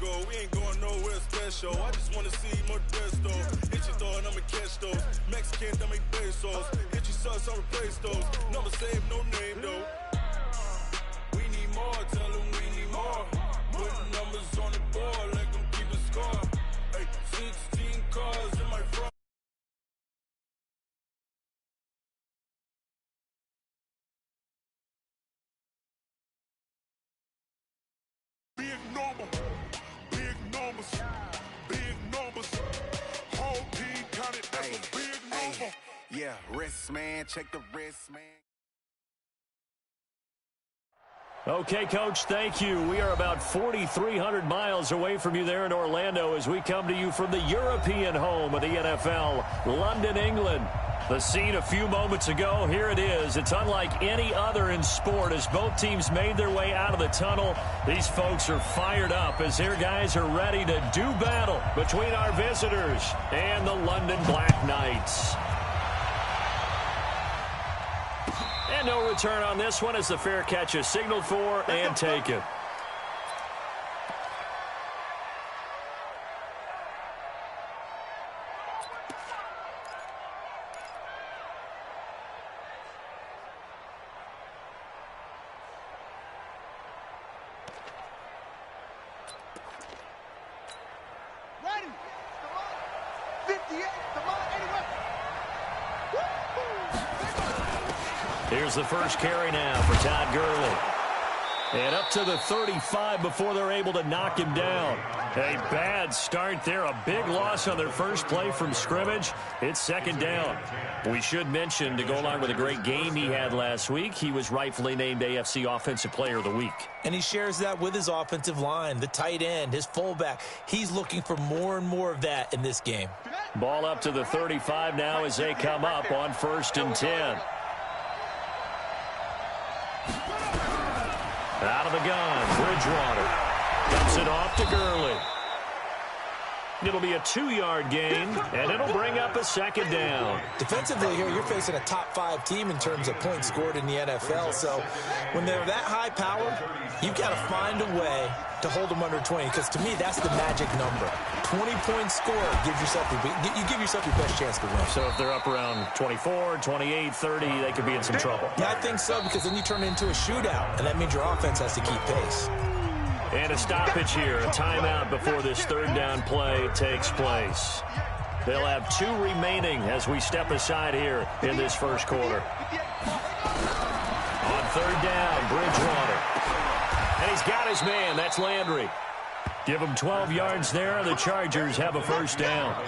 go. We ain't going nowhere special. I just wanna see more Modesto. Hit you throw and I'ma catch those. Mexican, that make pesos. Hit you sauce, I'll replace those. Number save, no name though. We need more, tell them we need more. Putting numbers on the board, let them keep the score. Hey, 16 cars in my front. Big number, big numbers, big numbers. Whole team counted, that's a big number. Yeah, wrist man, check the wrist man. Okay, Coach, thank you. We are about 4,300 miles away from you there in Orlando as we come to you from the European home of the NFL, London, England. The scene a few moments ago, here it is. It's unlike any other in sport as both teams made their way out of the tunnel. These folks are fired up as their guys are ready to do battle between our visitors and the London Black Knights. And no return on this one as the fair catch is signaled for and taken. Ready? Come on. 58. Come on. Anyway. Here's the first carry now for Todd Gurley. And up to the 35 before they're able to knock him down. A bad start there. A big loss on their first play from scrimmage. It's second down. We should mention, to go along with a great game he had last week, he was rightfully named AFC Offensive Player of the Week. And he shares that with his offensive line, the tight end, his fullback. He's looking for more and more of that in this game. Ball up to the 35 now as they come up on 1st and 10. Out of the gun, Bridgewater dumps it off to Gurley. It'll be a 2-yard gain, and it'll bring up a second down. Defensively here, you're facing a top 5 team in terms of points scored in the NFL. So when they're that high powered, you've got to find a way to hold them under 20, because to me, that's the magic number. 20 points scored, you give yourself your best chance to win. So if they're up around 24, 28, 30, they could be in some trouble. Yeah, I think so, because then you turn it into a shootout, and that means your offense has to keep pace. And a stoppage here, a timeout before this third down play takes place. They'll have 2 remaining as we step aside here in this first quarter. On 3rd down, Bridgewater. And he's got his man. That's Landry. Give him 12 yards there. The Chargers have a first down.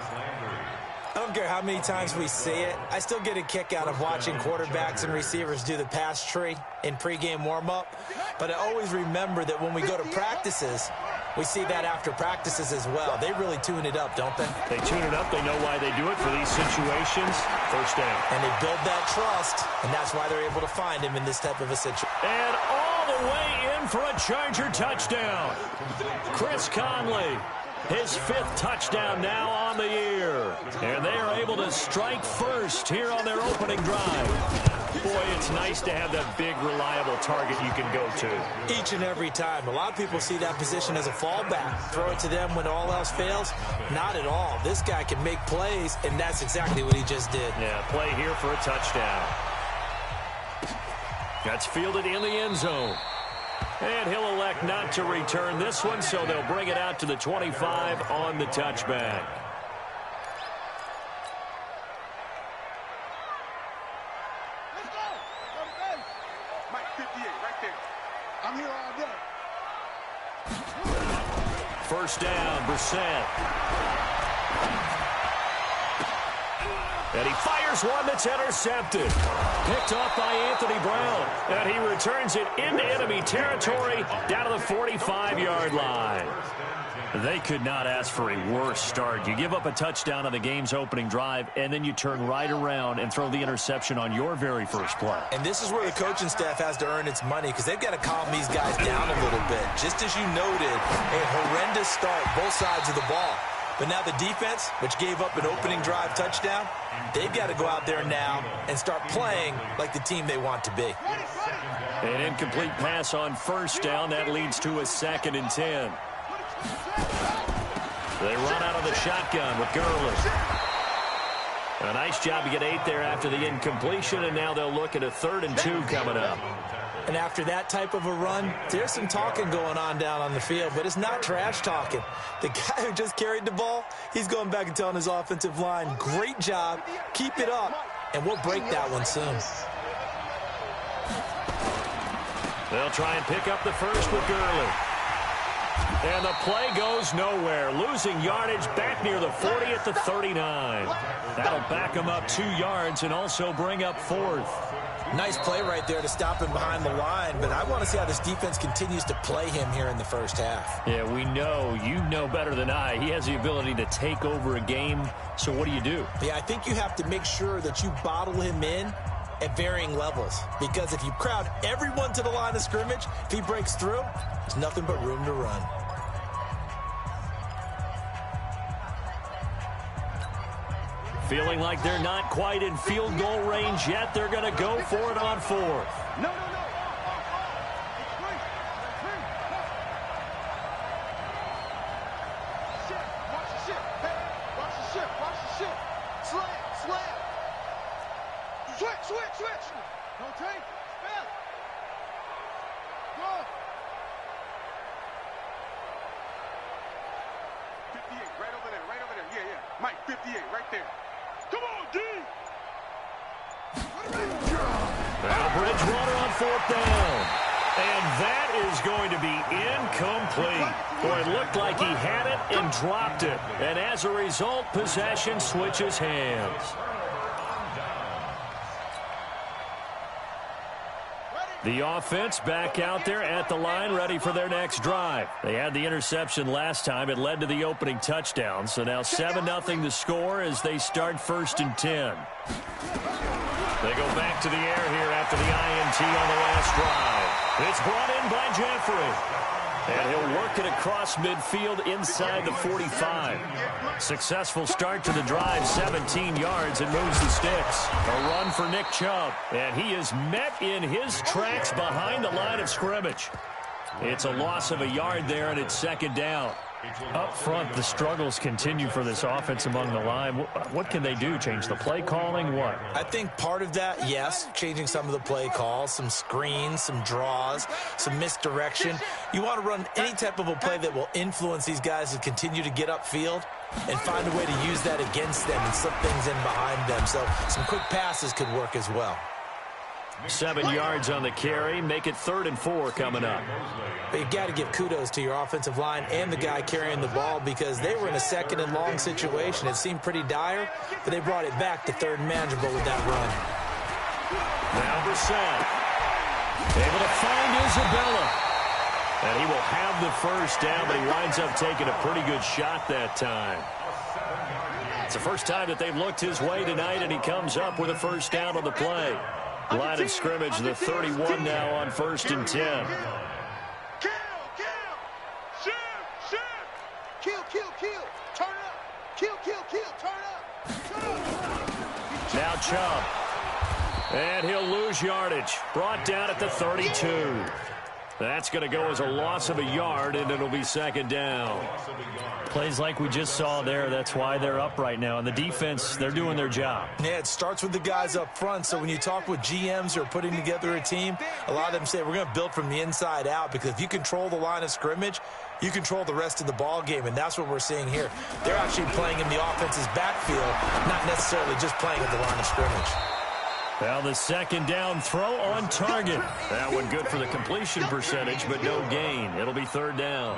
I don't care how many times we see it. I still get a kick out of watching quarterbacks and receivers do the pass tree in pregame warm-up. But I always remember that when we go to practices, we see that after practices as well. They really tune it up, don't they? They tune it up. They know why they do it for these situations. First down. And they build that trust, and that's why they're able to find him in this type of a situation. And all the way in for a Charger touchdown. Chris Conley. His 5th touchdown now on the year. And they are able to strike first here on their opening drive. Boy, it's nice to have that big, reliable target you can go to. Each and every time. A lot of people see that position as a fallback. Throw it to them when all else fails. Not at all. This guy can make plays, and that's exactly what he just did. Yeah, play here for a touchdown. That's fielded in the end zone. And he'll elect not to return this one, so they'll bring it out to the 25 on the touchback. Let's go. Mike 58 right there. I'm here all day. First down, Brissett. And he fires one that's intercepted. Picked off by Anthony Brown. And he returns it into enemy territory down to the 45-yard line. They could not ask for a worse start. You give up a touchdown on the game's opening drive, and then you turn right around and throw the interception on your very first play. And this is where the coaching staff has to earn its money, because they've got to calm these guys down a little bit. Just as you noted, a horrendous start, both sides of the ball. But now the defense, which gave up an opening drive touchdown, they've got to go out there now and start playing like the team they want to be. An incomplete pass on first down. That leads to a 2nd and 10. They run out of the shotgun with Gurley. A nice job to get 8 there after the incompletion, and now they'll look at a 3rd and 2 coming up. And after that type of a run, there's some talking going on down on the field, but it's not trash talking. The guy who just carried the ball, he's going back and telling his offensive line, great job, keep it up, and we'll break that one soon. They'll try and pick up the first with Gurley. And the play goes nowhere. Losing yardage back near the 40 at the 39. That'll back him up 2 yards and also bring up 4th. Nice play right there to stop him behind the line, but I want to see how this defense continues to play him here in the first half. Yeah, we know. You know better than I. He has the ability to take over a game, so what do? Yeah, I think you have to make sure that you bottle him in at varying levels, because if you crowd everyone to the line of scrimmage, if he breaks through, there's nothing but room to run. Feeling like they're not quite in field goal range yet. They're going to go for it on 4th. No. Watch the ship. Hey, watch the ship. Watch the ship. Slam. Switch. Don't take. Spell. Go. 58, right over there. Yeah. Mike, 58, right there. Come on, D! Now Bridgewater on 4th down. And that is going to be incomplete. Boy, it looked like he had it and dropped it. And as a result, possession switches hands. The offense back out there at the line, ready for their next drive. They had the interception last time. It led to the opening touchdown. So now 7-0 the score as they start 1st and 10. They go back to the air here after the INT on the last drive. It's brought in by Jeffrey. And he'll work it across midfield inside the 45. Successful start to the drive, 17 yards, and moves the sticks. A run for Nick Chubb, and he is met in his tracks behind the line of scrimmage. It's a loss of a yard there, and it's 2nd down. Up front, the struggles continue for this offense among the line. What can they do? Change the play calling? What? I think part of that, yes, changing some of the play calls, some screens, some draws, some misdirection. You want to run any type of a play that will influence these guys to continue to get upfield and find a way to use that against them and slip things in behind them. So some quick passes could work as well. 7 yards on the carry. Make it 3rd and 4 coming up. But you've got to give kudos to your offensive line and the guy carrying the ball, because they were in a 2nd and long situation. It seemed pretty dire, but they brought it back to 3rd and manageable with that run. Now Brissett. Able to find Isabella. And he will have the first down, but he winds up taking a pretty good shot that time. It's the first time that they've looked his way tonight, and he comes up with a first down on the play. Line of scrimmage, the 31 now on 1st and 10. Kill. Turn up. Kill. Turn up. Now Chubb. And he'll lose yardage. Brought down at the 32. That's going to go as a loss of a yard, and it'll be 2nd down. Plays like we just saw there. That's why they're up right now. And the defense, they're doing their job. Yeah, it starts with the guys up front. So when you talk with GMs who are putting together a team, a lot of them say we're going to build from the inside out, because if you control the line of scrimmage, you control the rest of the ball game, and that's what we're seeing here. They're actually playing in the offense's backfield, not necessarily just playing at the line of scrimmage. Well, the 2nd down throw on target. That one good for the completion percentage, but no gain. It'll be 3rd down.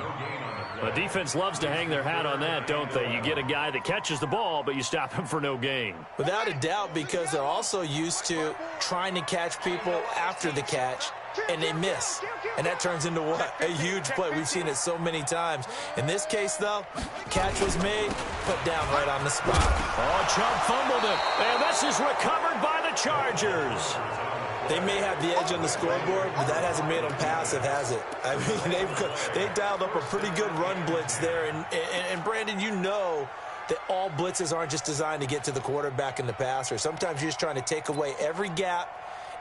The defense loves to hang their hat on that, don't they? You get a guy that catches the ball, but you stop him for no gain. Without a doubt, because they're also used to trying to catch people after the catch, and they miss. And that turns into what? A huge play. We've seen it so many times. In this case, though, catch was made, put down right on the spot. Oh, Chubb fumbled it. And this is recovered by the Chargers. They may have the edge on the scoreboard, but that hasn't made them passive, has it? I mean, they've dialed up a pretty good run blitz there. And Brandon, you know that all blitzes aren't just designed to get to the quarterback and the passer. Sometimes you're just trying to take away every gap,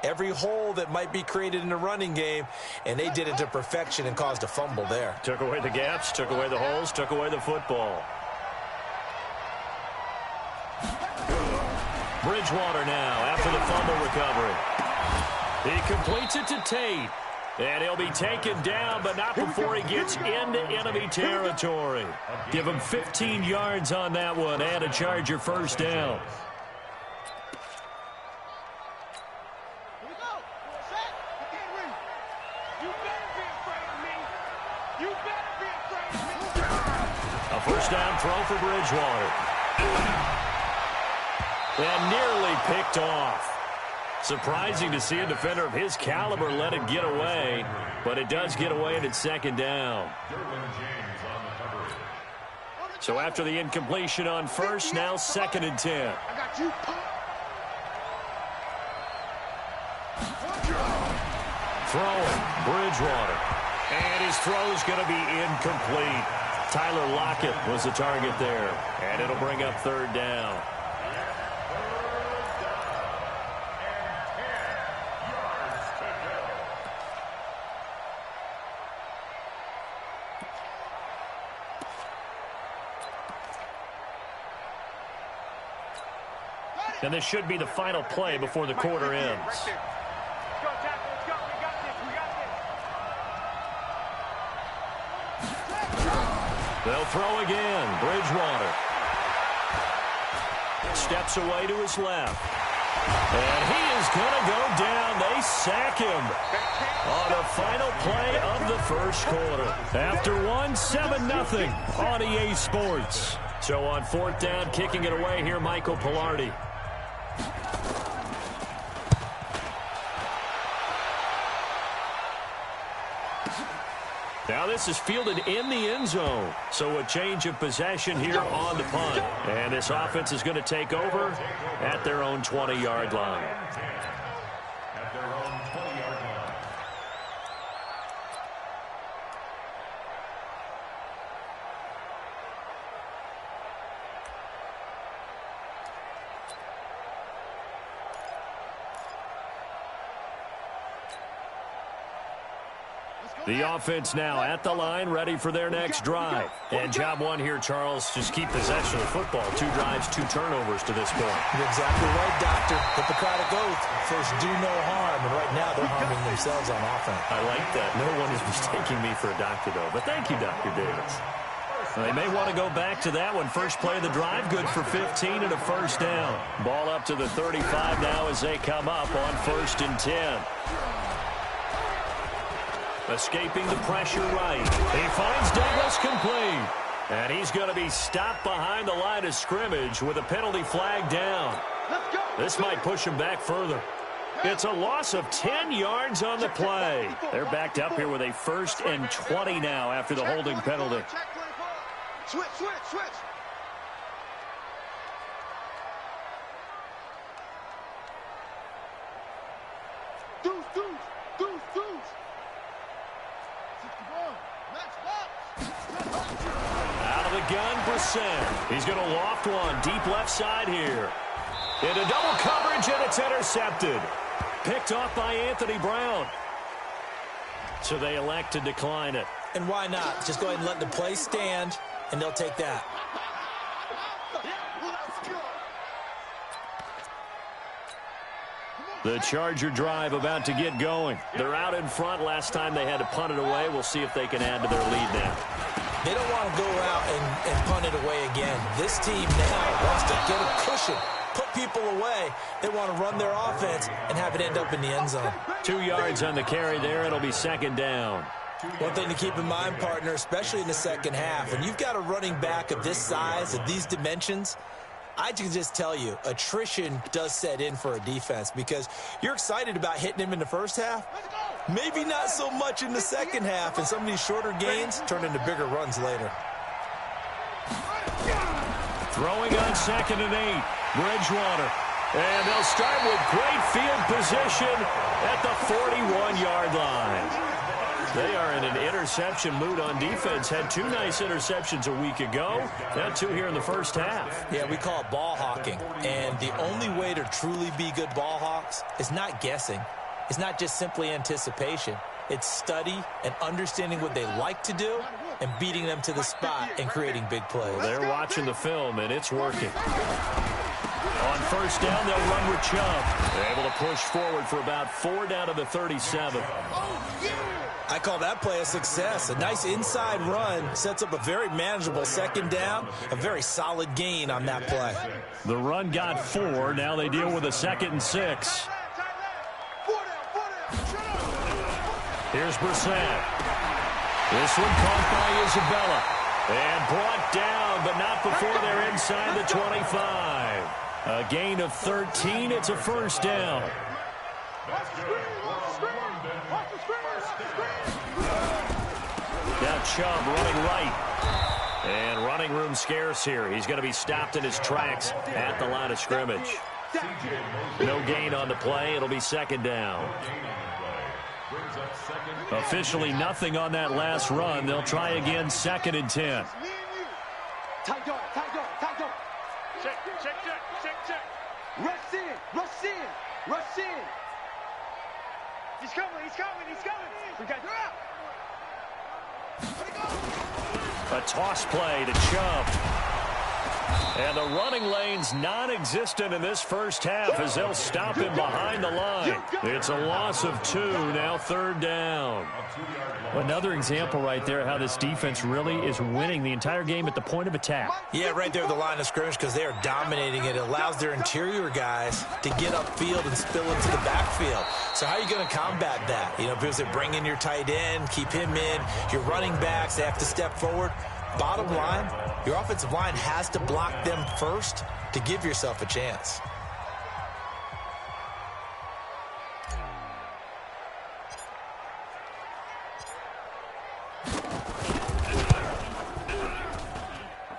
every hole that might be created in the running game, and they did it to perfection and caused a fumble there. Took away the gaps, took away the holes, took away the football. Bridgewater now after the fumble recovery. He completes it to Tate. And he'll be taken down, but not before he gets into enemy territory. Give him 15 yards on that one and a Charger first down. A first down throw for Bridgewater. And nearly picked off. Surprising to see a defender of his caliber let it get away, but it does get away and it's second down. So after the incompletion on first, now 2nd and 10. Throwing, Bridgewater. And his throw is going to be incomplete. Tyler Lockett was the target there, and it'll bring up 3rd down. And this should be the final play before the quarter ends. They'll throw again. Bridgewater steps away to his left. And he is going to go down. They sack him on the final play of the first quarter. After 7-0 on EA Sports. So on 4th down, kicking it away here, Michael Pilardi. Now this is fielded in the end zone. So a change of possession here on the punt. And this offense is going to take over at their own 20-yard line. The offense now at the line, ready for their next drive. And job one here, Charles, just keep possession of the football. 2 drives, 2 turnovers to this point. You're exactly right, Doctor. Hippocratic oath. First, do no harm. And right now, they're harming themselves on offense. I like that. No one is mistaking me for a doctor, though. But thank you, Dr. Davis. They may want to go back to that one. First play of the drive, good for 15 and a first down. Ball up to the 35 now as they come up on 1st and 10. Escaping the pressure right. He finds Douglas complete. And he's going to be stopped behind the line of scrimmage with a penalty flag down. This might push him back further. It's a loss of 10 yards on the play. They're backed up here with a 1st and 20 now after the holding penalty. Switch. Out of the gun, Brissett. He's going to loft one deep left side here. Into double coverage, and it's intercepted. Picked off by Anthony Brown. So they elect to decline it. And why not? Just go ahead and let the play stand, and they'll take that. The Charger drive about to get going. They're out in front. Last time they had to punt it away. We'll see if they can add to their lead now. They don't want to go out and punt it away again. This team now wants to get a cushion, put people away. They want to run their offense and have it end up in the end zone. 2 yards on the carry there. It'll be 2nd down. One thing to keep in mind, partner, especially in the second half, when you've got a running back of this size, of these dimensions, I can just tell you, attrition does set in for a defense because you're excited about hitting him in the first half. Maybe not so much in the second half, and some of these shorter gains turn into bigger runs later. Throwing on 2nd and 8, Bridgewater. And they'll start with great field position at the 41-yard line. They are in an interception mood on defense. Had 2 nice interceptions a week ago. Now 2 here in the first half. Yeah, we call it ball hawking. And the only way to truly be good ball hawks is not guessing. It's not just simply anticipation. It's study and understanding what they like to do and beating them to the spot and creating big plays. They're watching the film, and it's working. On first down, they'll run with Chubb. They're able to push forward for about 4 down to the 37. I call that play a success. A nice inside run sets up a very manageable second down. A very solid gain on that play. The run got 4. Now they deal with a 2nd and 6. Here's Brissett. This one caught by Isabella. And brought down, but not before they're inside the 25. A gain of 13. It's a first down. Now Chubb running right. And running room scarce here. He's going to be stopped in his tracks at the line of scrimmage. No gain on the play. It'll be second down. Officially nothing on that last run. They'll try again, 2nd and 10. Check. Rush in. He's coming. We got A toss play to Chubb. And the running lane's non-existent in this first half as they'll stop him behind the line. It's a loss of 2, now 3rd down. Another example right there how this defense really is winning the entire game at the point of attack. Yeah, right there at the line of scrimmage because they are dominating it. It allows their interior guys to get upfield and spill into the backfield. So how are you going to combat that? You know, because they bring in your tight end, keep him in. Your running backs, they have to step forward. Bottom line, your offensive line has to block them first to give yourself a chance.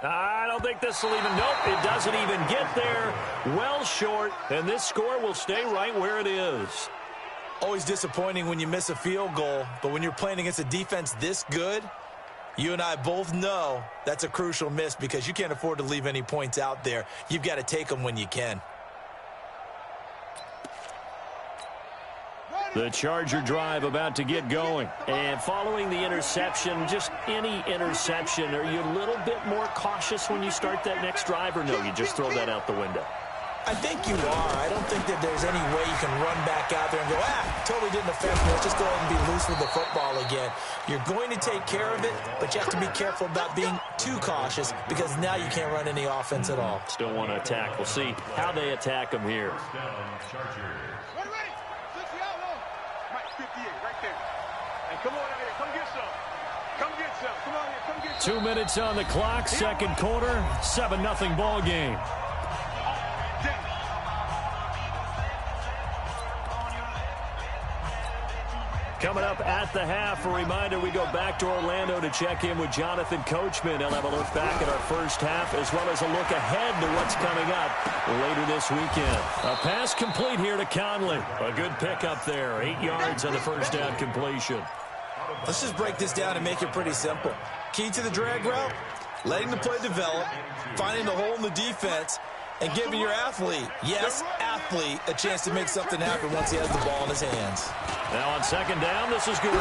I don't think this will even, nope, it doesn't even get there. Well short, and this score will stay right where it is. Always disappointing when you miss a field goal, but when you're playing against a defense this good, you and I both know that's a crucial miss because you can't afford to leave any points out there. You've got to take them when you can. The Charger drive about to get going. And following the interception, just any interception, are you a little bit more cautious when you start that next drive, or no, you just throw that out the window? I think you are. I don't think that there's any way you can run back out there and go, totally didn't affect me. Let's just go ahead and be loose with the football again. You're going to take care of it, but you have to be careful about being too cautious because now you can't run any offense at all. Still want to attack. We'll see how they attack them here. Ready. 58 right there. And come on out here. Come get some. Come on here. Come get some. 2 minutes on the clock, second quarter, 7-0 ball game. Coming up at the half, a reminder, we go back to Orlando to check in with Jonathan Coachman. He'll have a look back at our first half as well as a look ahead to what's coming up later this weekend. A pass complete here to Conley. A good pickup there, 8 yards on the first down completion. Let's just break this down and make it pretty simple. Key to the drag route, letting the play develop, finding the hole in the defense, and giving your athlete, yes, athlete, a chance to make something happen once he has the ball in his hands. Now on second down, this is good.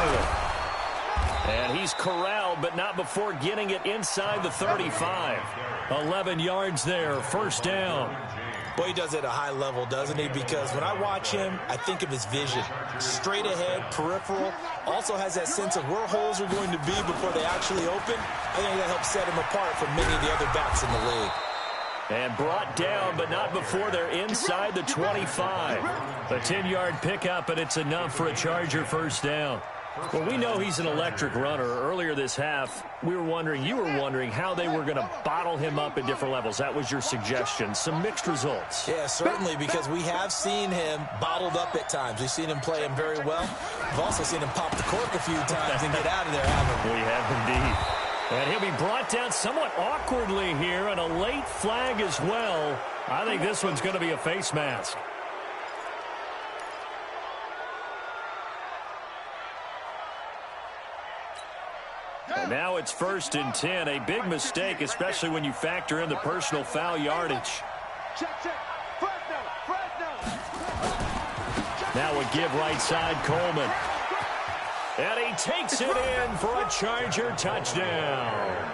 And he's corralled, but not before getting it inside the 35. 11 yards there, first down. Boy, he does it at a high level, doesn't he? Because when I watch him, I think of his vision. Straight ahead, peripheral. Also has that sense of where holes are going to be before they actually open. I think that helps set him apart from many of the other backs in the league. And brought down, but not before they're inside the 25. A 10-yard pickup, and it's enough for a Charger first down. Well, we know he's an electric runner. Earlier this half, you were wondering how they were going to bottle him up at different levels. That was your suggestion. Some mixed results. Yeah, certainly, because we have seen him bottled up at times. We've seen him play him very well. We've also seen him pop the cork a few times and get out of there, haven't we? We have indeed. And he'll be brought down somewhat awkwardly here, and a late flag as well. I think this one's going to be a face mask. And now it's 1st and 10. A big mistake, especially when you factor in the personal foul yardage. Now a give right side, Coleman. And he takes it in for a Charger touchdown.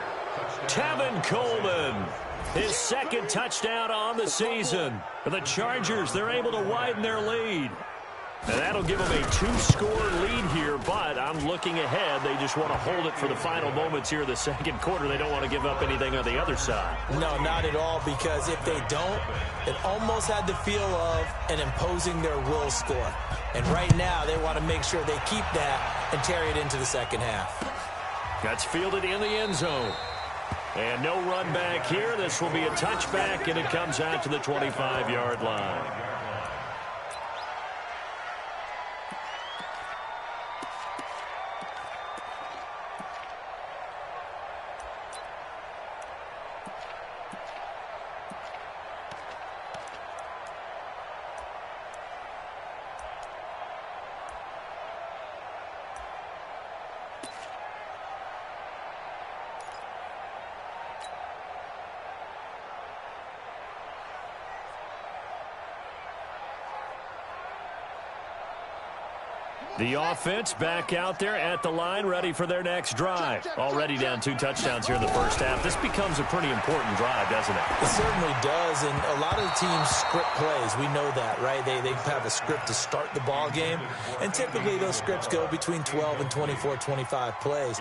Tevin Coleman, his second touchdown on the season. For the Chargers, they're able to widen their lead. And that'll give them a 2-score lead here, but I'm looking ahead. They just want to hold it for the final moments here in the second quarter. They don't want to give up anything on the other side. No, not at all, because if they don't, it almost had the feel of an imposing their will score. And right now, they want to make sure they keep that and carry it into the second half. That's fielded in the end zone. And no run back here. This will be a touchback, and it comes out to the 25-yard line. The offense back out there at the line, ready for their next drive. Already down 2 touchdowns here in the first half. This becomes a pretty important drive, doesn't it? It certainly does, and a lot of the teams script plays. We know that, right? They have a script to start the ball game, and typically those scripts go between 12 and 24, 25 plays.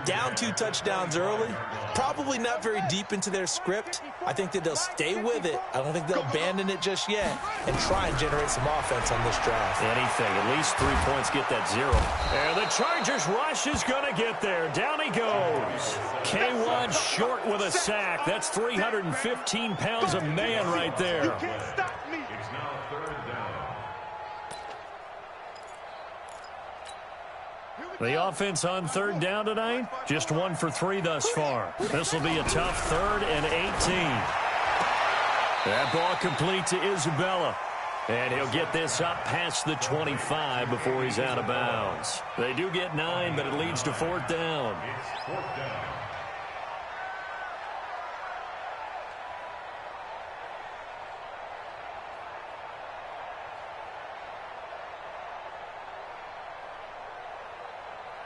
Down 2 touchdowns early, probably not very deep into their script. I think that they'll stay with it. I don't think they'll abandon it just yet and try and generate some offense on this drive. Anything, at least 3 points, get that 0. And the Chargers rush is going to get there. Down he goes. K1 short with a sack. That's 315 pounds of man right there. You can't stop me. It's now 3rd down. The offense on 3rd down tonight, just 1 for 3 thus far. This will be a tough 3rd and 18. That ball complete to Isabella. And he'll get this up past the 25 before he's out of bounds. They do get 9, but it leads to 4th down. It's 4th down.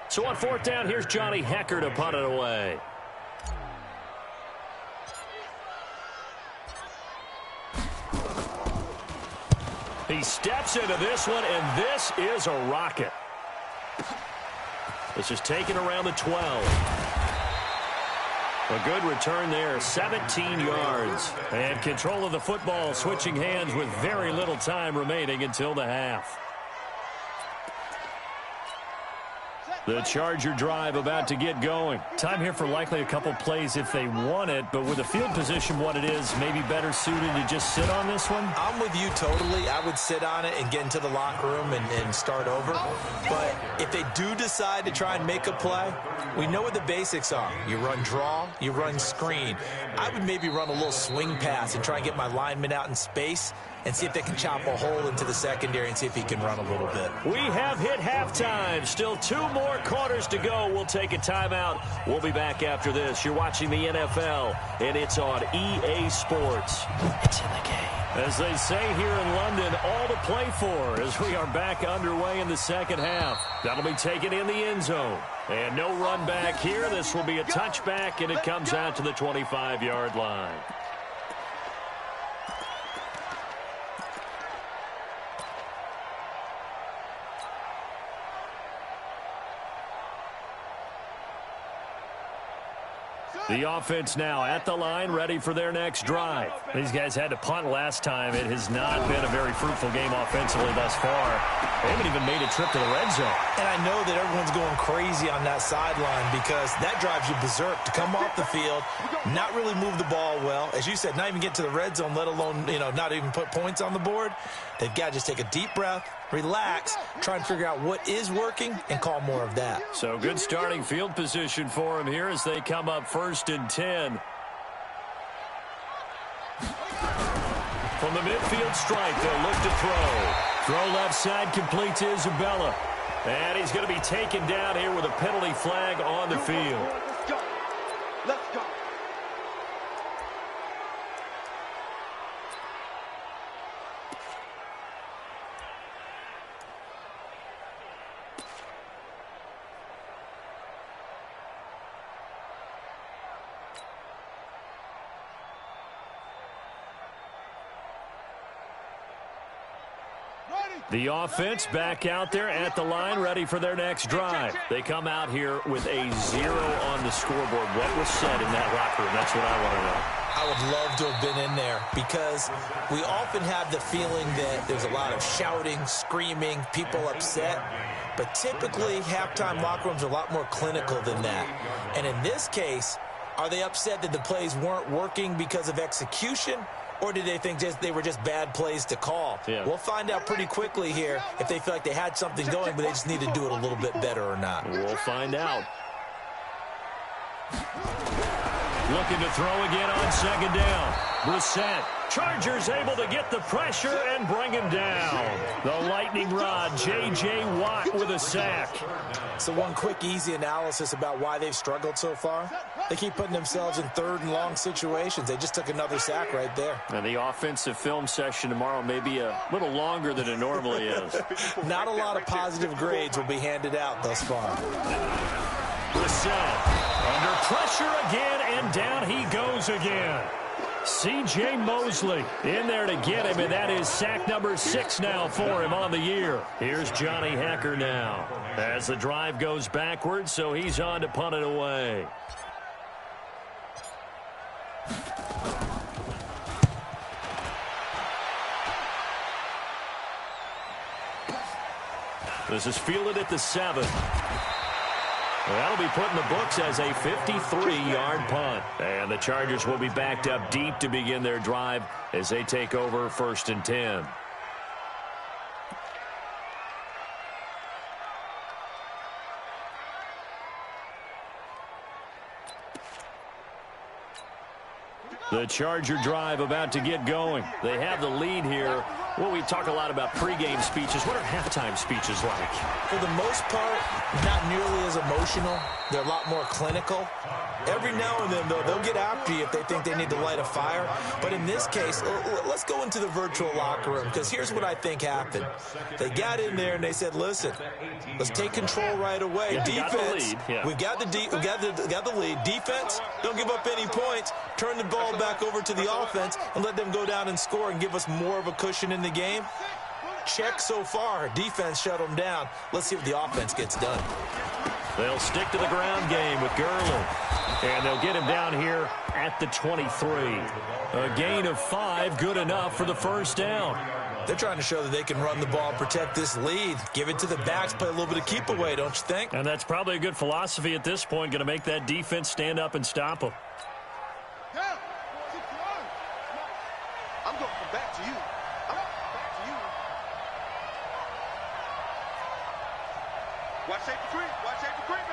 So on 4th down, here's Johnny Hecker to punt it away. He steps into this one, and this is a rocket. This is taken around the 12. A good return there, 17 yards. And control of the football, switching hands with very little time remaining until the half. The Charger drive about to get going. Time here for likely a couple plays if they want it, but with the field position what it is, maybe better suited to just sit on this one? I'm with you totally. I would sit on it and get into the locker room and start over. But if they do decide to try and make a play, we know what the basics are. You run draw, you run screen. I would maybe run a little swing pass and try and get my lineman out in space and see if they can chop a hole into the secondary and see if he can run a little bit. We have hit halftime. Still 2 more quarters to go. We'll take a timeout. We'll be back after this. You're watching the NFL, and it's on EA Sports. It's in the game. As they say here in London, all to play for as we are back underway in the second half. That'll be taken in the end zone. And no run back here. This will be a touchback, and it comes out to the 25-yard line. The offense now at the line, ready for their next drive. These guys had to punt last time. It has not been a very fruitful game offensively thus far. They haven't even made a trip to the red zone. And I know that everyone's going crazy on that sideline because that drives you berserk to come off the field, not really move the ball well. As you said, not even get to the red zone, let alone, not even put points on the board. They've got to just take a deep breath, relax, try and figure out what is working, and call more of that. So good starting field position for them here as they come up 1st and 10. From the midfield stripe, they'll look to throw. Throw left side, complete to Isabella. And he's going to be taken down here with a penalty flag on the field. Let's go. Let's go. The offense back out there at the line, ready for their next drive. They come out here with a 0 on the scoreboard. What was said in that locker room? That's what I want to know. I would love to have been in there because we often have the feeling that there's a lot of shouting, screaming, people upset. But typically, halftime locker rooms are a lot more clinical than that. And in this case, are they upset that the plays weren't working because of execution? Or did they think they were just bad plays to call? Yeah. We'll find out pretty quickly here if they feel like they had something going, but they just need to do it a little bit better or not. We'll find out. Looking to throw again on second down. Brissett. Chargers able to get the pressure and bring him down. The lightning rod, J.J. Watt with a sack. So one quick, easy analysis about why they've struggled so far. They keep putting themselves in third and long situations. They just took another sack right there. And the offensive film session tomorrow may be a little longer than it normally is. Not a lot of positive grades will be handed out thus far. Brissett under pressure again, and down he goes again. C.J. Mosley in there to get him, and that is sack number 6 now for him on the year. Here's Johnny Hacker now as the drive goes backwards, so he's on to punt it away. This is fielded at the 7. That'll be put in the books as a 53-yard punt. And the Chargers will be backed up deep to begin their drive as they take over 1st and 10. The Charger drive about to get going. They have the lead here. Well, we talk a lot about pregame speeches. What are halftime speeches like? For the most part, not nearly as emotional. They're a lot more clinical. Every now and then, though, they'll get after you if they think they need to light a fire. But in this case, let's go into the virtual locker room, because here's what I think happened. They got in there and they said, listen, let's take control right away. Yeah, defense, we got the lead. Defense, don't give up any points. Turn the ball back over to the offense and let them go down and score and give us more of a cushion in the game. Check so far. Defense shut them down. Let's see what the offense gets done. They'll stick to the ground game with Gurley. And they'll get him down here at the 23. A gain of 5, good enough for the first down. They're trying to show that they can run the ball, protect this lead. Give it to the backs, play a little bit of keep away, don't you think? And that's probably a good philosophy at this point, going to make that defense stand up and stop them. I'm going to come back to you. Watch safety creep. Watch safety creeping.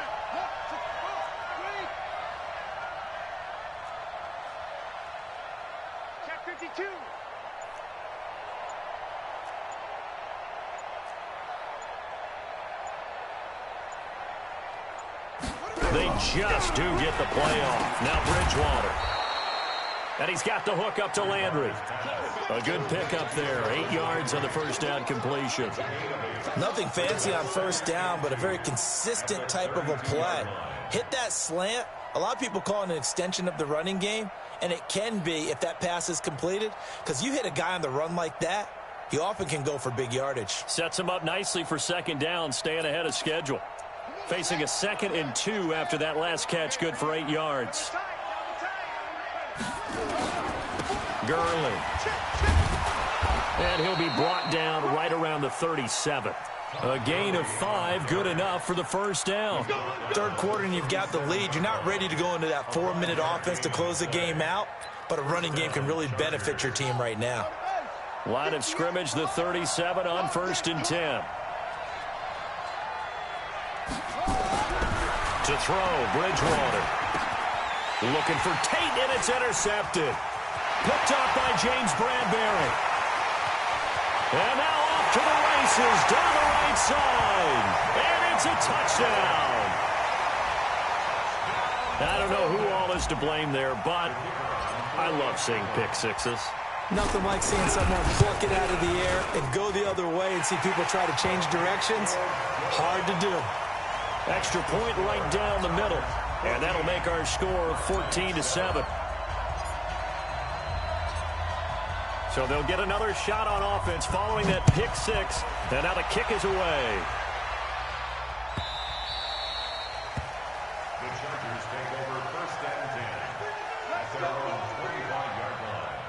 Check 52. They just do get the play off. Now Bridgewater. And he's got the hook up to Landry. A good pickup there. 8 yards on the first down completion. Nothing fancy on first down, but a very consistent type of a play. Hit that slant. A lot of people call it an extension of the running game, and it can be if that pass is completed, because you hit a guy on the run like that, he often can go for big yardage. Sets him up nicely for second down, staying ahead of schedule. Facing a 2nd and 2 after that last catch, good for 8 yards. Gurley. And he'll be brought down right around the 37. A gain of 5, good enough for the first down. Third quarter and you've got the lead. You're not ready to go into that 4-minute offense to close the game out, but a running game can really benefit your team right now. Line of scrimmage, the 37 on 1st and 10. To throw, Bridgewater. Looking for Tate, and it's intercepted. Picked up by James Bradbury. And now off to the races, down the right side. And it's a touchdown. I don't know who all is to blame there, but I love seeing pick sixes. Nothing like seeing someone pluck it out of the air and go the other way and see people try to change directions. Hard to do. Extra point right down the middle. And that'll make our score 14-7. So they'll get another shot on offense following that pick six. And now the kick is away. The Chargers take over first and 10 at their own 25-yard line.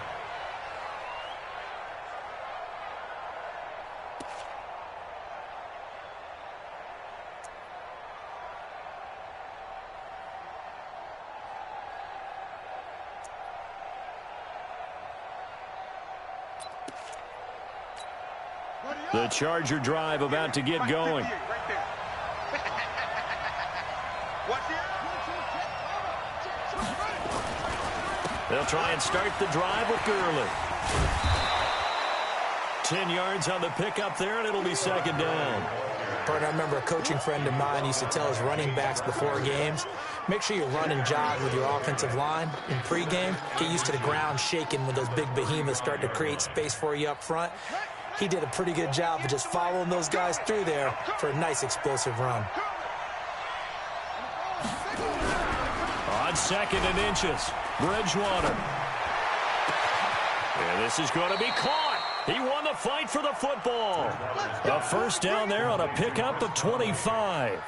The Charger drive about to get going. They'll try and start the drive with Gurley. 10 yards on the pickup there, and it'll be second down. Partner, I remember a coaching friend of mine used to tell his running backs before games, make sure you run and jog with your offensive line in pregame. Get used to the ground shaking when those big behemoths start to create space for you up front. He did a pretty good job of just following those guys through there for a nice explosive run. On second and inches, Bridgewater. And this is going to be caught. He won the fight for the football. A first down there on a pickup of 25.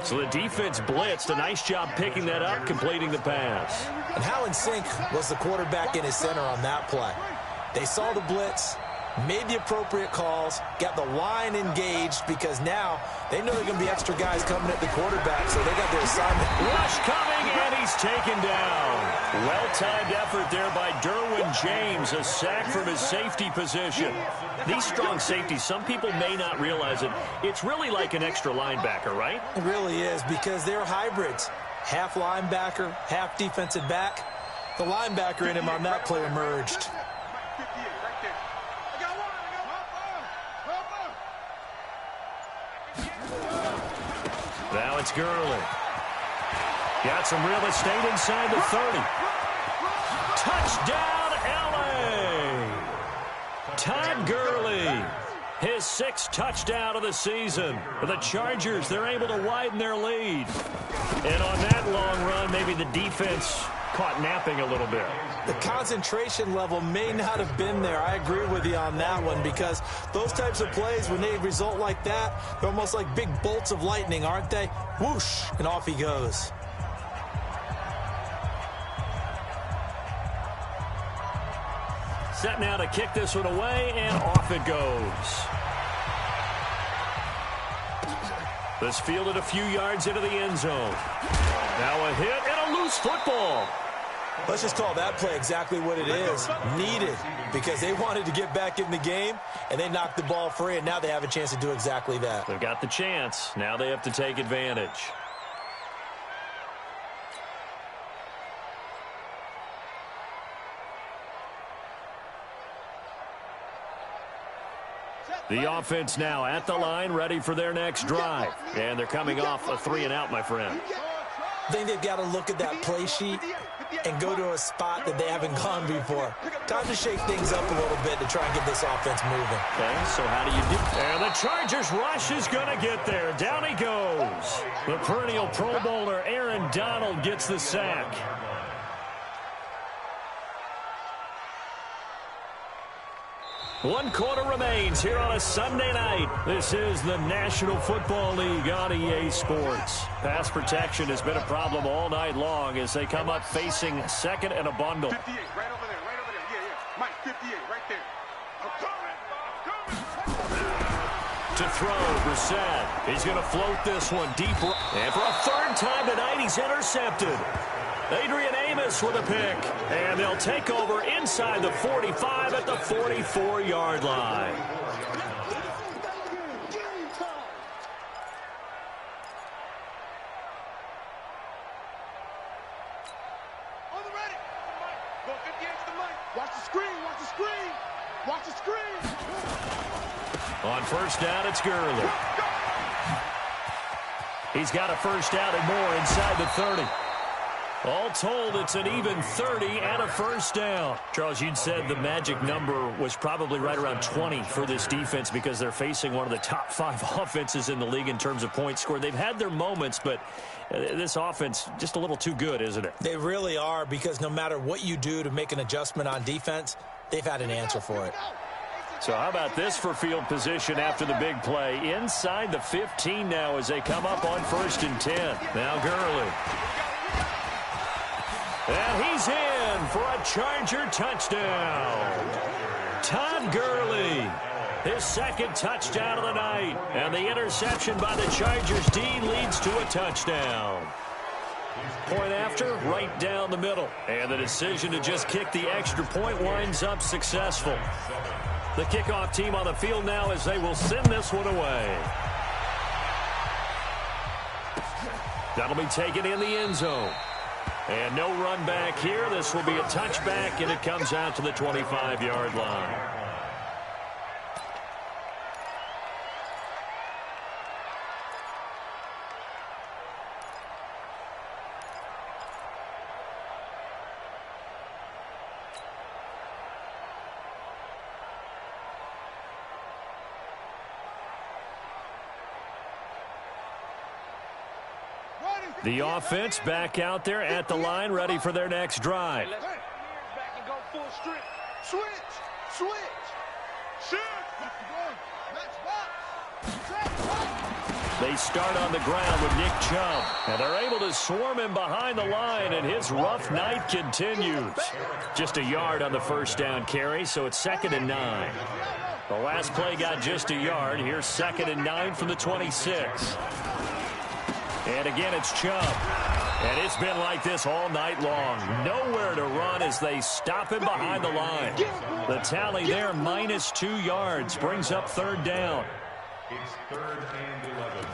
So the defense blitzed. A nice job picking that up, completing the pass. And how in sync was the quarterback in his center on that play? They saw the blitz, made the appropriate calls, got the line engaged because now they know there are going to be extra guys coming at the quarterback, so they got their assignment. Rush coming, and he's taken down. Well-timed effort there by Derwin James, a sack from his safety position. These strong safeties, some people may not realize it. It's really like an extra linebacker, right? It really is because they're hybrids. Half linebacker, half defensive back. The linebacker in him on that play emerged. Now it's Gurley. Got some real estate inside the 30. Touchdown, L.A. Todd Gurley, his 6th touchdown of the season. The Chargers, they're able to widen their lead. And on that long run, maybe the defense caught napping a little bit. The concentration level may not have been there. I agree with you on that one because those types of plays, when they result like that, they're almost like big bolts of lightning, aren't they? Whoosh, and off he goes. Set now to kick this one away, and off it goes. This fielded a few yards into the end zone. Now a hit and a loose football. Let's just call that play exactly what it is. Needed, because they wanted to get back in the game, and they knocked the ball free, and now they have a chance to do exactly that. They've got the chance. Now they have to take advantage. The offense now at the line, ready for their next drive. And they're coming off a 3-and-out, my friend. I think they've got to look at that play sheet and go to a spot that they haven't gone before. Time to shake things up a little bit to try and get this offense moving. Okay, so how do you do? And the Chargers rush is going to get there. Down he goes. The perennial Pro Bowler Aaron Donald gets the sack. One quarter remains here on a Sunday night. This is the National Football League on EA Sports. Pass protection has been a problem all night long as they come up facing second and a bundle. 58, right over there, yeah. Mike, 58, right there. I'm coming. To throw, Brissett. He's going to float this one deep. And for a third time tonight, he's intercepted. Adrian Amos with a pick. And they'll take over inside the 45 at the 44-yard line. On the ready. Go 58 to the mic. Watch the screen, watch the screen. Watch the screen. On first down, it's Gurley. He's got a first down and more inside the 30. All told, it's an even 30 and a first down. Charles, you'd said the magic number was probably right around 20 for this defense because they're facing one of the top 5 offenses in the league in terms of points scored. They've had their moments, but this offense just a little too good, isn't it? They really are, because no matter what you do to make an adjustment on defense, they've had an answer for it. So how about this for field position after the big play? Inside the 15 now as they come up on 1st and 10. Now Gurley. And he's in for a Charger touchdown. Todd Gurley, his 2nd touchdown of the night. And the interception by the Chargers D leads to a touchdown. Point after, right down the middle. And the decision to just kick the extra point winds up successful. The kickoff team on the field now as they will send this one away. That'll be taken in the end zone. And no run back here. This will be a touchback, and it comes out to the 25-yard line. The offense back out there at the line, ready for their next drive. Back and go full strength. Switch. They start on the ground with Nick Chubb, and they're able to swarm him behind the line, and his rough night continues. Just a yard on the first down carry, so it's 2nd and 9. The last play got just a yard. Here's 2nd and 9 from the 26. And again, it's Chubb. And it's been like this all night long. Nowhere to run as they stop him behind the line. The tally there, -2 yards, brings up 3rd down. It's 3rd and 11.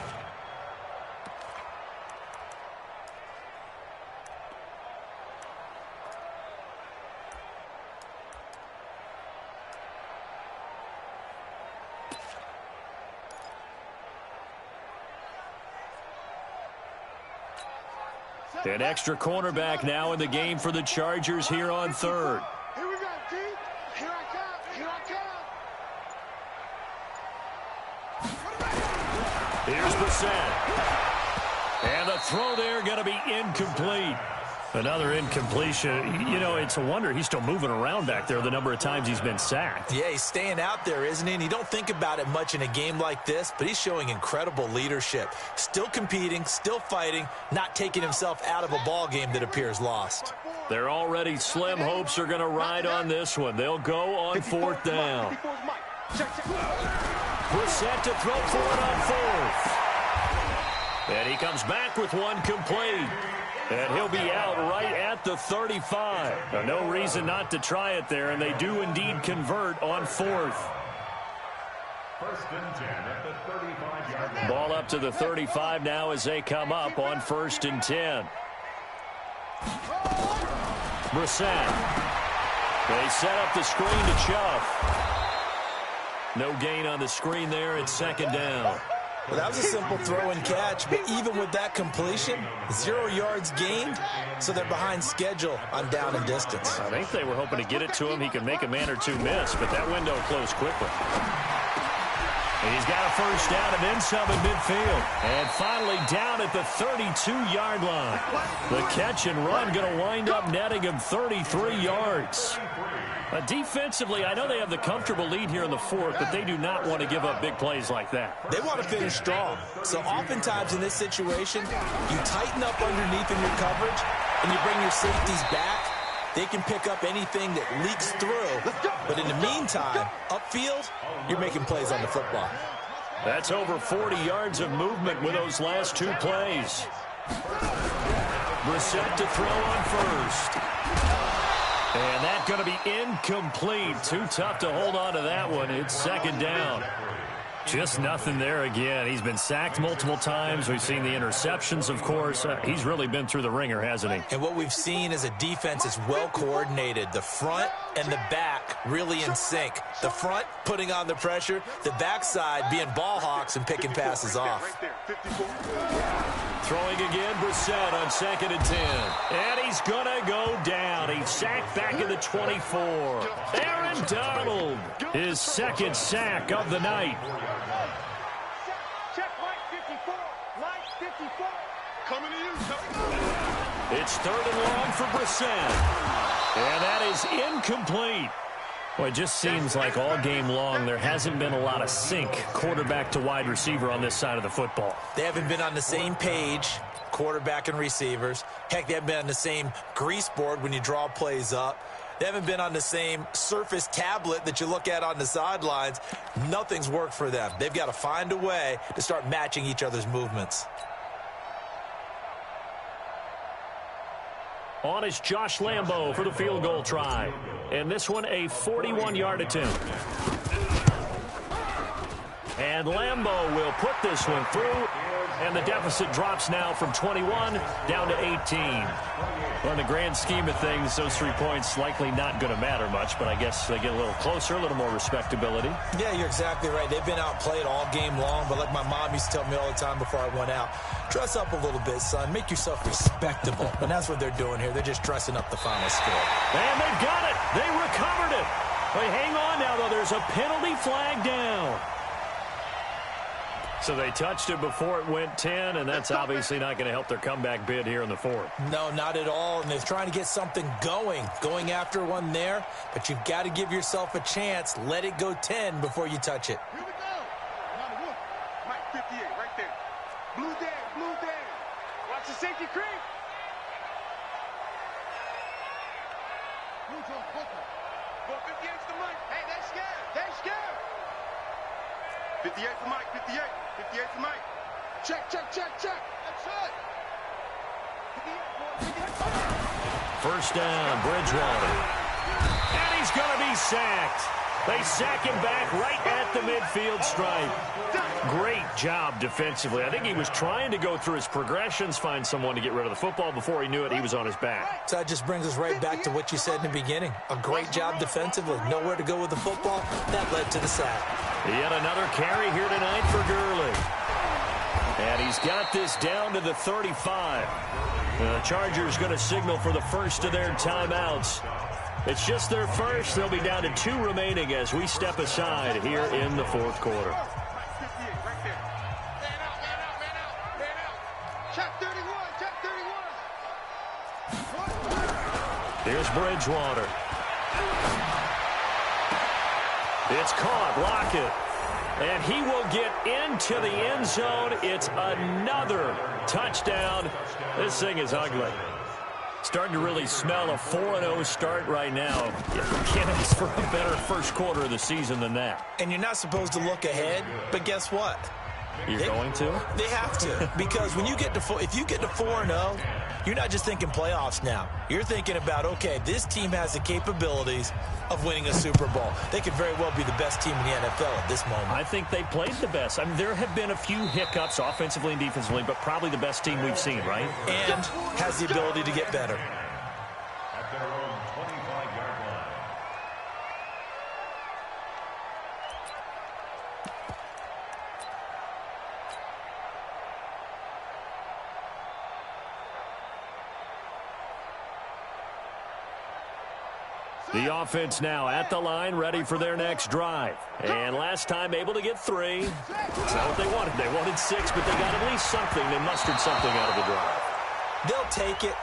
An extra cornerback now in the game for the Chargers here on 3rd. Here we go, T. Here I come. Here's Brissett. And the throw there going to be incomplete. Another incompletion. You know, it's a wonder he's still moving around back there the number of times he's been sacked. Yeah, he's staying out there, isn't he? And you don't think about it much in a game like this, but he's showing incredible leadership. Still competing, still fighting, not taking himself out of a ball game that appears lost. Their already slim hopes are going to ride on this one. They'll go on 4th down. Brissett to throw for it on 4th. And he comes back with one complete. And he'll be out right at the 35. Now, no reason not to try it there, and they do indeed convert on 4th. 1st and 10 at the 35-yard line. Ball up to the 35 now as they come up on 1st and 10. Brissett. They set up the screen to Chubb. No gain on the screen there. It's 2nd down. Well, that was a simple throw and catch, but even with that completion, 0 yards gained, so they're behind schedule on down and distance. I think they were hoping to get it to him. He could make a man or two miss, but that window closed quickly. And he's got a first down and then some in midfield. And finally down at the 32-yard line. The catch and run going to wind up netting him 33 yards. Defensively, I know they have the comfortable lead here in the 4th, but they do not want to give up big plays like that. They want to finish strong. So oftentimes in this situation, you tighten up underneath in your coverage, and you bring your safeties back. They can pick up anything that leaks through. But in the meantime, upfield, you're making plays on the football. That's over 40 yards of movement with those last 2 plays. Brissett to throw on 1st. And that's going to be incomplete. Too tough to hold on to that one. It's 2nd down. Just nothing there again. He's been sacked multiple times. We've seen the interceptions, of course. He's really been through the ringer, hasn't he? And what we've seen is a defense that's well coordinated. The front and the back really in sync. The front putting on the pressure. The backside being ball hawks and picking passes off. Right there, 54. Throwing again, Brissett on 2nd and 10. And he's going to go down. He's sacked back at the 24. Aaron Donald, his 2nd sack of the night. Check right 54. Right 54. Coming to you, It's 3rd and long for Brissett. And that is incomplete. Well, it just seems like all game long there hasn't been a lot of sync quarterback to wide receiver on this side of the football. They haven't been on the same page, quarterback and receivers. Heck, they haven't been on the same grease board when you draw plays up. They haven't been on the same Surface tablet that you look at on the sidelines. Nothing's worked for them. They've got to find a way to start matching each other's movements. On is Josh Lambo for the field goal try. And this one a 41-yard attempt. And Lambo will put this one through. And the deficit drops now from 21 down to 18. Well, in the grand scheme of things, those 3 points likely not going to matter much, but I guess they get a little closer, a little more respectability. Yeah, you're exactly right. They've been outplayed all game long, but like my mom used to tell me all the time before I went out, dress up a little bit, son. Make yourself respectable. And that's what they're doing here. They're just dressing up the final score. And they've got it. They recovered it. But hang on now, though. There's a penalty flag down. So they touched it before it went 10, and that's obviously not going to help their comeback bid here in the 4th. No, not at all. And they're trying to get something going after one there. But you've got to give yourself a chance. Let it go 10 before you touch it. Here we go. Number 1. Mike 58 right there. Blue Dan, blue Dan. Watch the safety creep. Go 58's the Mike. Hey, they scared. They scared. 58 for Mike, 58. 58 for Mike. Check, check, check, check. That's it. 1st down, Bridgewater. And he's going to be sacked. They sack him back right at the midfield stripe. Great job defensively. I think he was trying to go through his progressions, find someone to get rid of the football. Before he knew it, he was on his back. So that just brings us right back to what you said in the beginning. A great job defensively. Nowhere to go with the football. That led to the sack. Yet another carry here tonight for Gurley. And he's got this down to the 35. The Chargers going to signal for the first of their timeouts. It's just their first. They'll be down to 2 remaining as we step aside here in the 4th quarter. Here's Bridgewater. It's caught. Lockett. And he will get into the end zone. It's another touchdown. This thing is ugly. Starting to really smell a 4-0 start right now. You can't ask for a better first quarter of the season than that. And you're not supposed to look ahead, but guess what? You're going to? They have to. Because when you get to if you get to 4-0, you're not just thinking playoffs now. You're thinking about, okay, this team has the capabilities of winning a Super Bowl. They could very well be the best team in the NFL at this moment. I think they played the best. I mean, there have been a few hiccups offensively and defensively, but probably the best team we've seen, right? And has the ability to get better. At their own 25-yard line. The offense now at the line, ready for their next drive. And last time able to get 3. That's not what they wanted. They wanted 6, but they got at least something. They mustered something out of the drive. They'll take it.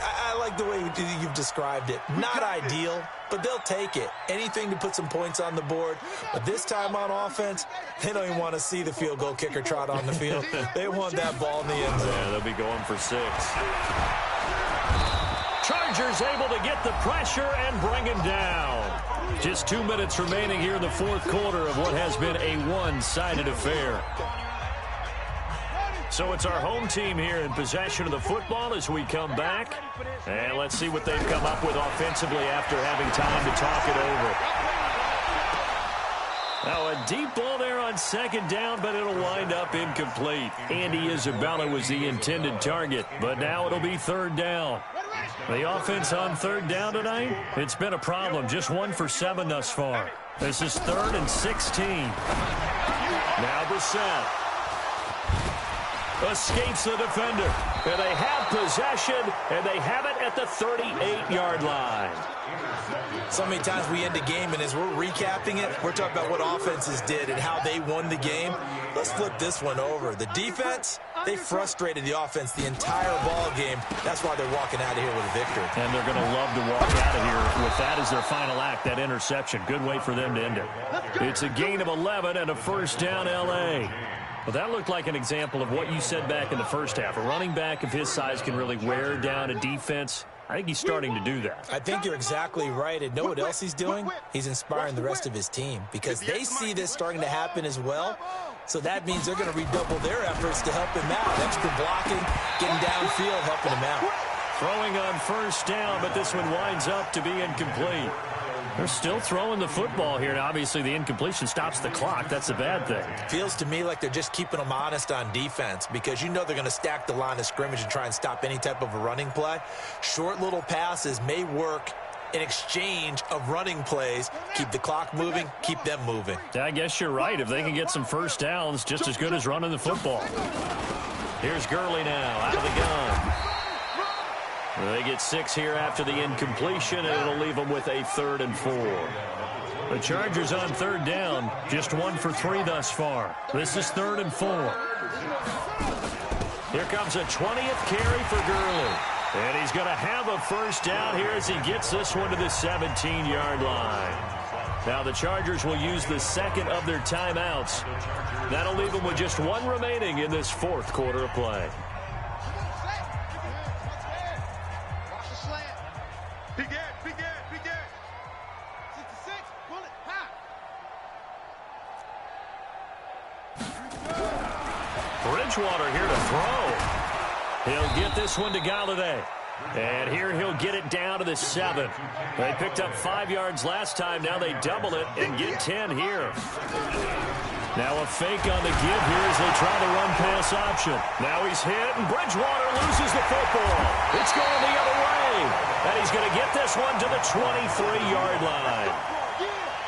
I like the way you've described it. Not ideal, but they'll take it. Anything to put some points on the board. But this time on offense, they don't even want to see the field goal kicker trot on the field. They want that ball in the end zone. Yeah, they'll be going for 6. Chargers able to get the pressure and bring him down. Just 2 minutes remaining here in the 4th quarter of what has been a one-sided affair. So it's our home team here in possession of the football as we come back. And let's see what they've come up with offensively after having time to talk it over. Now a deep ball there on 2nd down, but it'll wind up incomplete. Andy Isabella was the intended target, but now it'll be 3rd down. The offense on 3rd down tonight, it's been a problem. Just 1 for 7 thus far. This is 3rd and 16. Now Brissett. escapes the defender. And they have possession, and they have it at the 38-yard line. So many times we end a game, and as we're recapping it, we're talking about what offenses did and how they won the game. Let's flip this one over. The defense, they frustrated the offense the entire ball game. That's why they're walking out of here with a victory. And they're going to love to walk out of here with that as their final act, that interception. Good way for them to end it. It's a gain of 11 and a first down, L.A. Well, that looked like an example of what you said back in the first half. A running back of his size can really wear down a defense. I think he's starting to do that. I think you're exactly right. And know what else he's doing? He's inspiring the rest of his team because they see this starting to happen as well. So that means they're going to redouble their efforts to help him out. Extra blocking, getting downfield, helping him out. Throwing on first down, but this one winds up to be incomplete. They're still throwing the football here. Now, obviously, the incompletion stops the clock. That's a bad thing. Feels to me like they're just keeping them honest on defense because you know they're going to stack the line of scrimmage and try and stop any type of a running play. Short little passes may work in exchange of running plays. Keep the clock moving, keep them moving. I guess you're right. If they can get some first downs, just as good as running the football. Here's Gurley now out of the gun. They get 6 here after the incompletion, and it'll leave them with a 3rd and 4. The Chargers on 3rd down, just 1 for 3 thus far. This is 3rd and 4. Here comes a 20th carry for Gurley. And he's going to have a first down here as he gets this one to the 17-yard line. Now the Chargers will use the second of their timeouts. That'll leave them with just 1 remaining in this 4th quarter of play. Bridgewater here to throw. He'll get this one to Galladay. And here he'll get it down to the 7. They picked up 5 yards last time. Now they double it and get 10 here. Now a fake on the give here as they try the run-pass option. Now he's hit, and Bridgewater loses the football. It's going the other way. And he's going to get this one to the 23-yard line.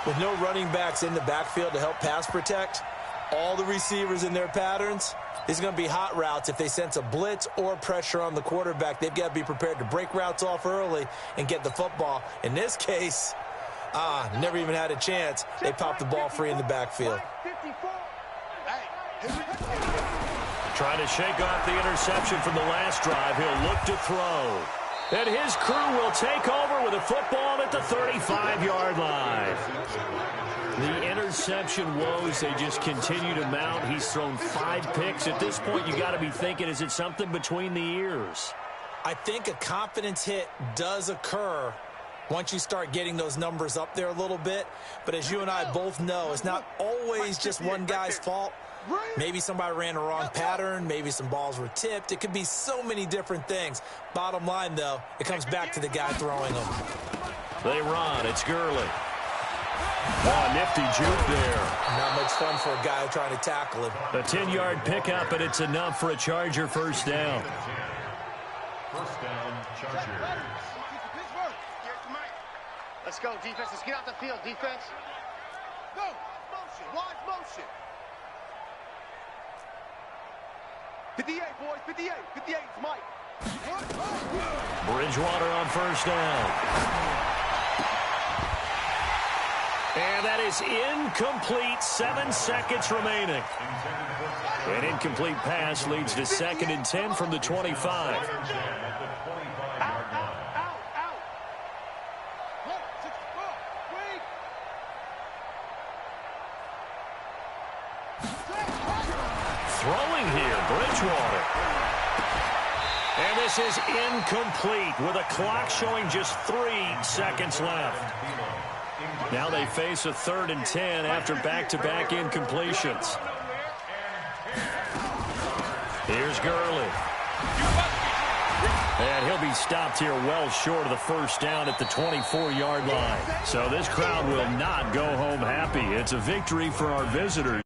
With no running backs in the backfield to help pass protect, all the receivers in their patterns, there's going to be hot routes. If they sense a blitz or pressure on the quarterback, they've got to be prepared to break routes off early and get the football. In this case, never even had a chance. They popped the ball free in the backfield. Trying to shake off the interception from the last drive. He'll look to throw. And his crew will take over with a football at the 35-yard line. The interception woes, they just continue to mount. He's thrown 5 picks. At this point, you got to be thinking, is it something between the ears? I think a confidence hit does occur once you start getting those numbers up there a little bit. But as you and I both know, it's not always just one guy's fault. Maybe somebody ran a wrong pattern. Maybe some balls were tipped. It could be so many different things. Bottom line, though, it comes back to the guy throwing them. They run. It's Gurley. Oh, nifty juke there. Not much fun for a guy trying to tackle him. A 10-yard pickup, and it's enough for a Charger first down. First down, Chargers. Let's go, defense. Let's get out the field, defense. Go. Motion. Wide motion. 58, boys. 58. 58 is Mike. Bridgewater on first down. And that is incomplete. 7 seconds remaining. An incomplete pass leads to 2nd and 10 from the 25. Throwing here, Bridgewater. And this is incomplete with a clock showing just 3 seconds left. Now they face a 3rd and 10 after back-to-back incompletions. Here's Gurley. And he'll be stopped here well short of the first down at the 24-yard line. So this crowd will not go home happy. It's a victory for our visitors.